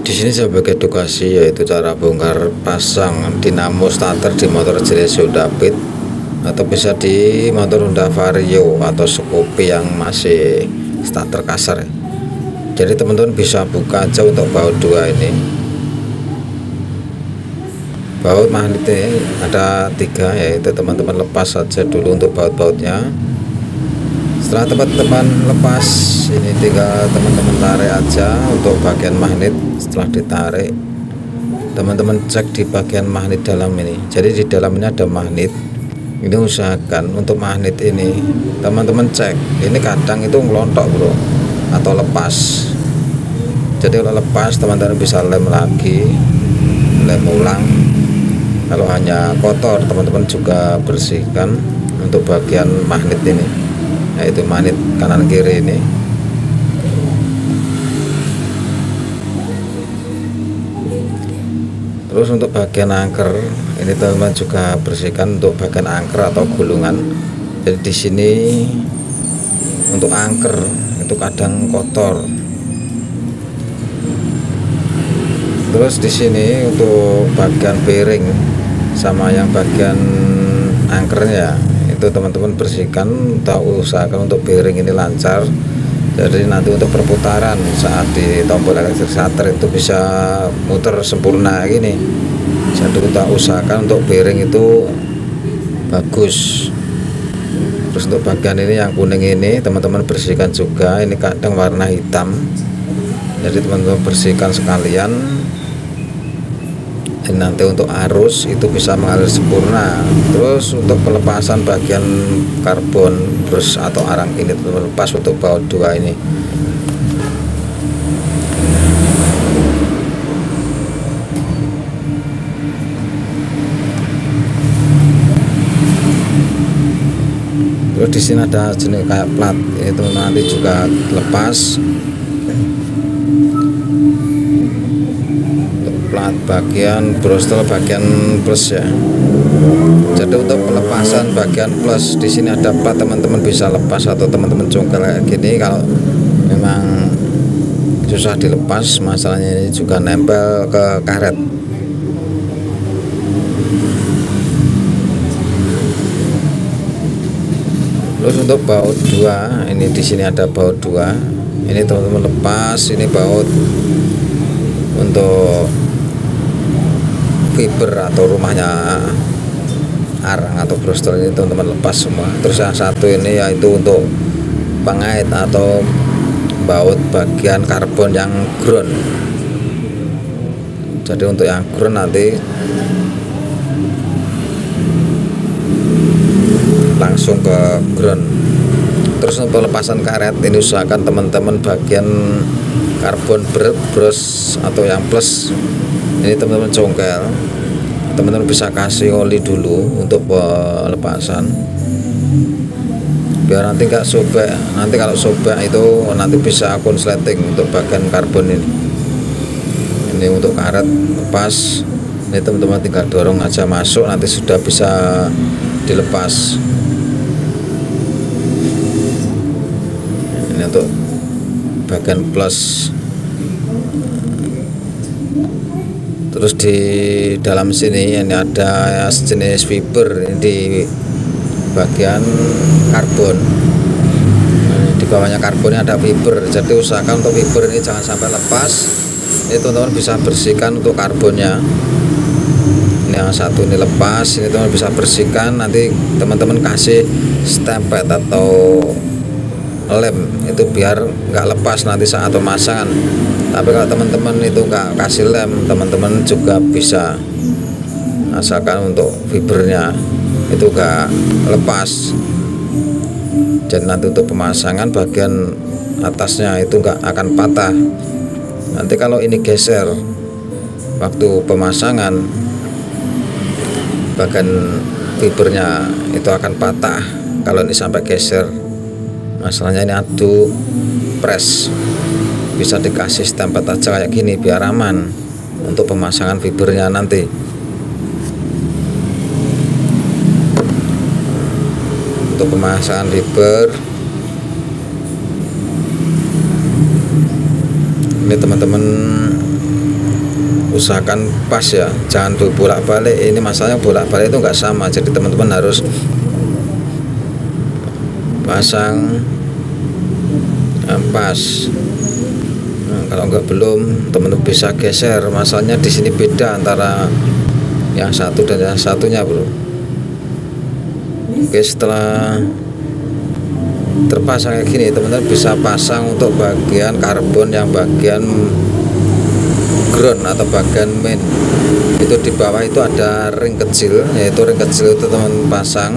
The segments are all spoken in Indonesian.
Di sini sebagai edukasi yaitu cara bongkar pasang dinamo starter di motor jenis Honda Beat atau bisa di motor Honda Vario atau Scoopy yang masih starter kasar. Jadi teman-teman bisa buka aja untuk baut 2 ini. Baut magnet ini ada 3, yaitu teman-teman lepas saja dulu untuk baut-bautnya. Setelah teman-teman lepas, ini tinggal teman-teman tarik aja untuk bagian magnet. Setelah ditarik, teman-teman cek di bagian magnet dalam ini. Jadi di dalam ini ada magnet. Ini usahakan untuk magnet ini teman-teman cek. Ini kadang itu ngelontok bro, atau lepas. Jadi kalau lepas teman-teman bisa lem lagi, lem ulang. Kalau hanya kotor teman-teman juga bersihkan untuk bagian magnet ini, yaitu magnet kanan kiri ini. Terus untuk bagian angker ini teman-teman juga bersihkan untuk bagian angker atau gulungan. Jadi di sini untuk angker itu kadang kotor. Terus di sini untuk bagian bearing sama yang bagian angkernya itu teman-teman bersihkan, usahakan untuk bearing ini lancar. Jadi nanti untuk perputaran saat di tombol elektrik starter itu bisa muter sempurna gini. Jadi kita usahakan untuk bearing itu bagus. Terus untuk bagian ini yang kuning ini teman-teman bersihkan juga. Ini kadang warna hitam, jadi teman-teman bersihkan sekalian. Dan nanti untuk arus itu bisa mengalir sempurna. Terus untuk pelepasan bagian karbon terus atau arang ini teman-teman lepas untuk baut 2 ini. Terus di sini ada jenis kayak plat, itu nanti juga lepas. Plat bagian brostel bagian plus ya. Jadi untuk pelepasan bagian plus di sini ada plat, teman-teman bisa lepas atau teman-teman congkel kayak gini. Kalau memang susah dilepas, masalahnya ini juga nempel ke karet. Terus untuk baut 2 ini di sini ada baut 2. Ini teman-teman lepas, ini baut untuk fiber atau rumahnya arang atau brostel ini teman-teman lepas semua. Terus yang satu ini yaitu untuk pengait atau baut bagian karbon yang ground. Jadi untuk yang ground nanti langsung ke ground. Terus untuk pelepasan karet ini usahakan teman-teman bagian karbon bros atau yang plus ini teman-teman congkel. Teman-teman bisa kasih oli dulu untuk pelepasan biar nanti nggak sobek. Nanti kalau sobek itu nanti bisa konsleting untuk bagian karbon ini. Ini untuk karet lepas. Ini teman-teman tinggal dorong aja masuk, nanti sudah bisa dilepas. Ini untuk bagian plus. Terus di dalam sini ini ada sejenis fiber ini di bagian karbon. Di bawahnya karbonnya ada fiber, jadi usahakan untuk fiber ini jangan sampai lepas. Ini teman-teman bisa bersihkan untuk karbonnya. Ini yang satu ini lepas, ini teman-teman bisa bersihkan. Nanti teman-teman kasih stempet atau lem itu biar nggak lepas nanti saat pemasangan. Tapi kalau teman-teman itu nggak kasih lem, teman-teman juga bisa, asalkan untuk fibernya itu nggak lepas. Dan nanti untuk pemasangan bagian atasnya itu nggak akan patah. Nanti kalau ini geser waktu pemasangan, bagian fibernya itu akan patah kalau ini sampai geser. Masalahnya ini adu press, bisa dikasih stempel aja kayak gini biar aman untuk pemasangan fibernya nanti. Untuk pemasangan fiber ini teman-teman usahakan pas ya, jangan bolak-balik. Ini masalahnya bolak-balik itu nggak sama, jadi teman-teman harus pasang yang pas. Nah, kalau nggak belum, teman-teman bisa geser. Masalahnya di sini beda antara yang satu dan yang satunya, bro. Oke, setelah terpasang kayak gini, teman-teman bisa pasang untuk bagian karbon yang bagian ground atau bagian main. Itu di bawah itu ada ring kecil, yaitu ring kecil itu teman pasang.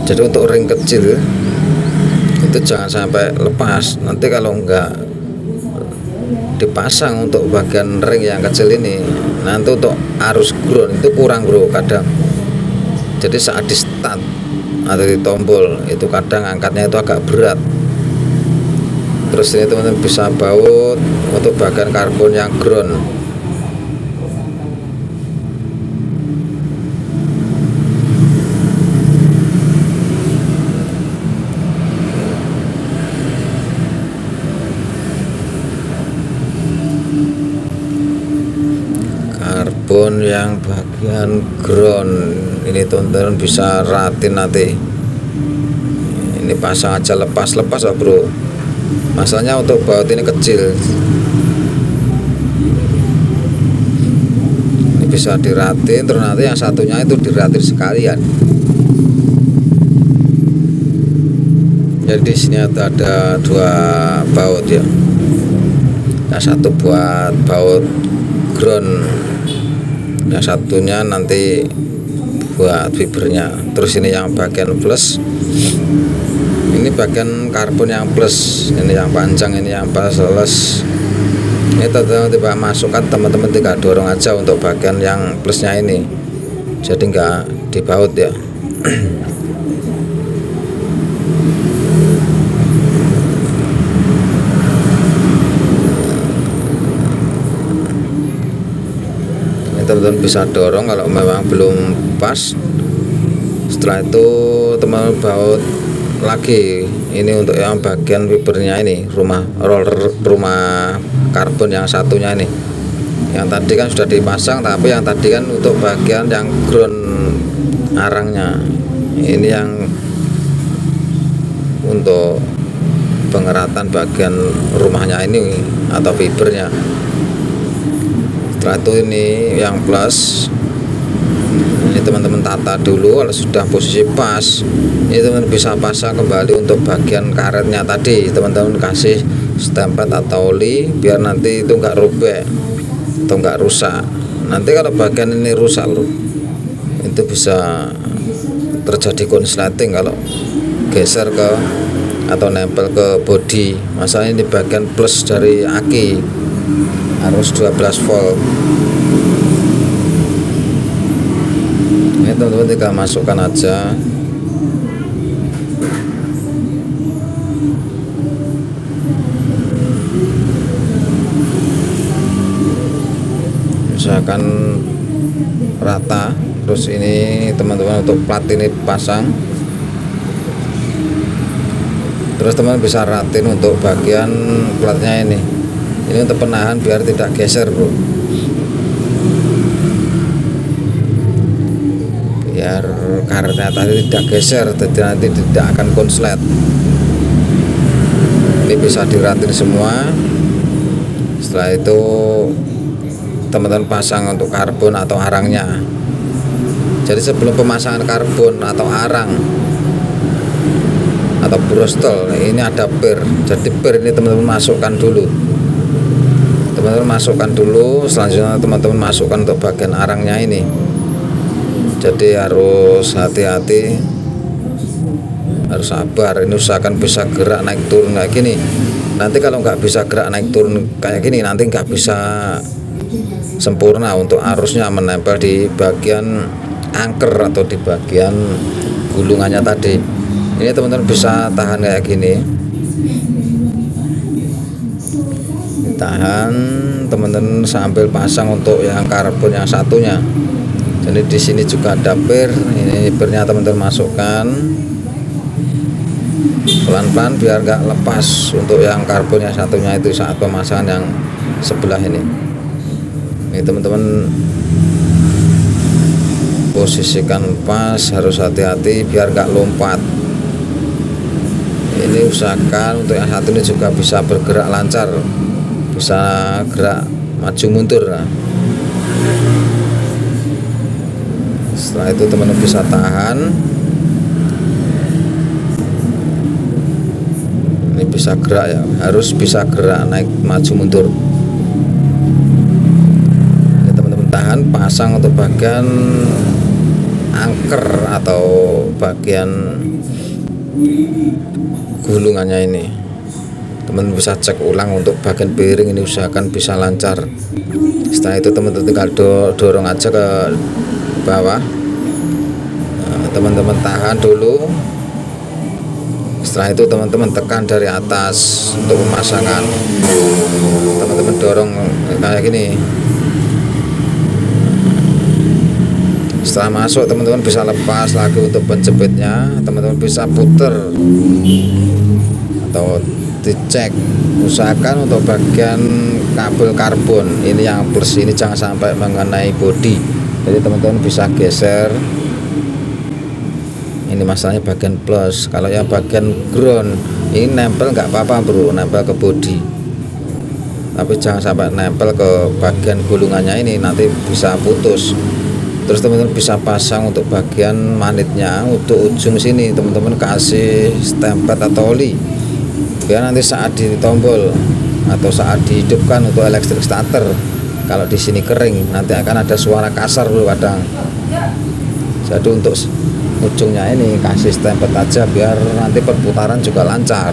Jadi untuk ring kecil itu jangan sampai lepas. Nanti kalau enggak dipasang untuk bagian ring yang kecil ini, nanti untuk arus ground itu kurang, bro, kadang. Jadi saat di start atau di tombol itu kadang angkatnya itu agak berat. Terus ini teman-teman bisa baut untuk bagian karbon yang ground. Karbon yang bagian ground ini teman-teman bisa ratin nanti. Ini pasang aja lepas-lepas ya, bro. Masalahnya untuk baut ini kecil, ini bisa diratin, terus nanti yang satunya itu diratin sekalian. Jadi di sini ada dua baut ya, yang satu buat baut ground, yang satunya nanti buat fibernya. Terus ini yang bagian plus, ini bagian karbon yang plus, ini yang panjang, ini yang plus. Ini tiba-tiba masukkan, teman-teman tinggal dorong aja untuk bagian yang plusnya ini, jadi enggak dibaut ya. Ini teman-teman bisa dorong kalau memang belum pas. Setelah itu teman-teman baut lagi ini untuk yang bagian fibernya ini, rumah karbon yang satunya ini. Yang tadi kan sudah dipasang, tapi yang tadi kan untuk bagian yang ground arangnya. Ini yang untuk pengeratan bagian rumahnya ini atau fibernya. Setelah itu ini yang plus, ini teman-teman tata dulu. Kalau sudah posisi pas, ini teman-teman bisa pasang kembali untuk bagian karetnya tadi. Teman-teman kasih stempel atau oli biar nanti itu enggak robek atau enggak rusak. Nanti kalau bagian ini rusak loh, itu bisa terjadi konsleting kalau geser ke atau nempel ke bodi. Masalahnya ini bagian plus dari aki, harus 12 volt. Ini teman-teman tinggal masukkan aja. Misalkan rata. Terus ini teman-teman untuk plat ini pasang. Terus teman bisa ratin untuk bagian platnya ini. Ini untuk penahan biar tidak geser, bro. Biar karetnya tadi tidak geser, jadi nanti tidak akan konslet. Ini bisa diratin semua. Setelah itu teman-teman pasang untuk karbon atau arangnya. Jadi sebelum pemasangan karbon atau arang atau brostol, ini ada per. Jadi per ini teman-teman masukkan dulu. Teman-teman masukkan dulu. Selanjutnya teman-teman masukkan untuk bagian arangnya ini. Jadi harus hati-hati, harus sabar. Ini usahakan bisa gerak naik turun kayak gini. Nanti kalau nggak bisa gerak naik turun kayak gini, nanti nggak bisa sempurna untuk arusnya menempel di bagian angker atau di bagian gulungannya tadi. Ini teman-teman bisa tahan kayak gini, tahan teman-teman sambil pasang untuk yang karbon yang satunya. Jadi di sini juga ada per, ini pernya teman-teman masukkan pelan-pelan biar nggak lepas untuk yang karbon yang satunya itu saat pemasangan yang sebelah ini teman-teman posisikan pas, harus hati-hati biar nggak lompat. Ini usahakan untuk yang satu ini juga bisa bergerak lancar, bisa gerak maju mundur. Nah, setelah itu teman-teman bisa tahan, ini bisa gerak ya, harus bisa gerak naik maju mundur. Ini teman-teman tahan, pasang untuk bagian angker atau bagian gulungannya ini. Teman bisa cek ulang untuk bagian bearing ini, usahakan bisa lancar. Setelah itu teman-teman tinggal dorong aja ke bawah. Teman-teman tahan dulu. Setelah itu teman-teman tekan dari atas untuk pemasangan. Teman-teman dorong kayak gini. Setelah masuk teman-teman bisa lepas lagi untuk penjepitnya. Teman-teman bisa puter atau dicek, usahakan untuk bagian kabel karbon ini yang bersih, ini jangan sampai mengenai bodi. Jadi teman-teman bisa geser. Ini masalahnya bagian plus. Kalau yang bagian ground ini nempel nggak apa-apa bro, nempel ke bodi, tapi jangan sampai nempel ke bagian gulungannya, ini nanti bisa putus. Terus teman-teman bisa pasang untuk bagian manitnya, untuk ujung sini teman-teman kasih stempet atau oli, biar nanti saat ditombol atau saat dihidupkan untuk electric starter, kalau di sini kering nanti akan ada suara kasar dulu kadang. Jadi untuk ujungnya ini kasih stempet aja biar nanti perputaran juga lancar,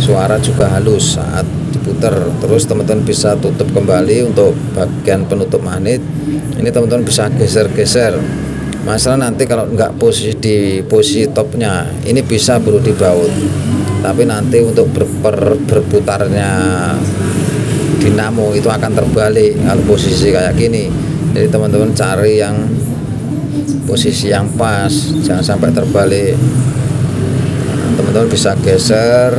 suara juga halus saat diputer. Terus teman-teman bisa tutup kembali untuk bagian penutup magnet. Ini teman-teman bisa geser-geser. Masalah nanti kalau nggak posisi di posisi topnya, ini bisa bro dibaut, tapi nanti untuk berputarnya dinamo itu akan terbalik kalau posisi kayak gini. Jadi teman-teman cari yang posisi yang pas, jangan sampai terbalik. Teman-teman bisa geser,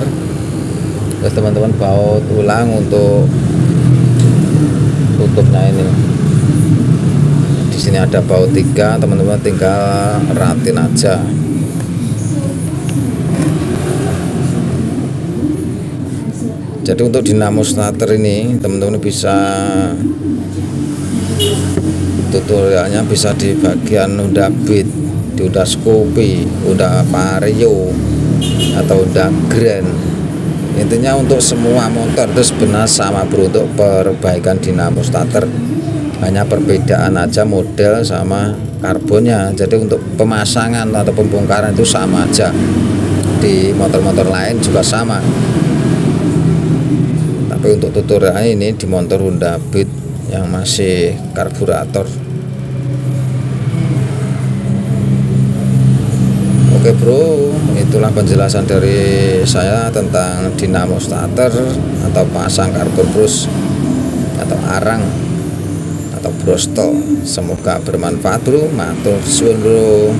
terus teman-teman baut ulang untuk tutupnya ini. Di sini ada baut 3, teman-teman tinggal ratin aja. Jadi untuk dinamo starter ini teman-teman bisa tutorialnya bisa di bagian Honda Beat, di Honda Scoopy, Honda Vario atau Honda Grand. Intinya untuk semua motor itu sebenarnya sama bro untuk perbaikan dinamo starter, hanya perbedaan aja model sama karbonnya. Jadi untuk pemasangan atau pembongkaran itu sama aja, di motor-motor lain juga sama. Tapi untuk tutorial ini di motor Honda Beat yang masih karburator. Oke bro, itulah penjelasan dari saya tentang dinamo starter atau pasang karbon brus atau arang atau brostol. Semoga bermanfaat bro, matur suwun bro.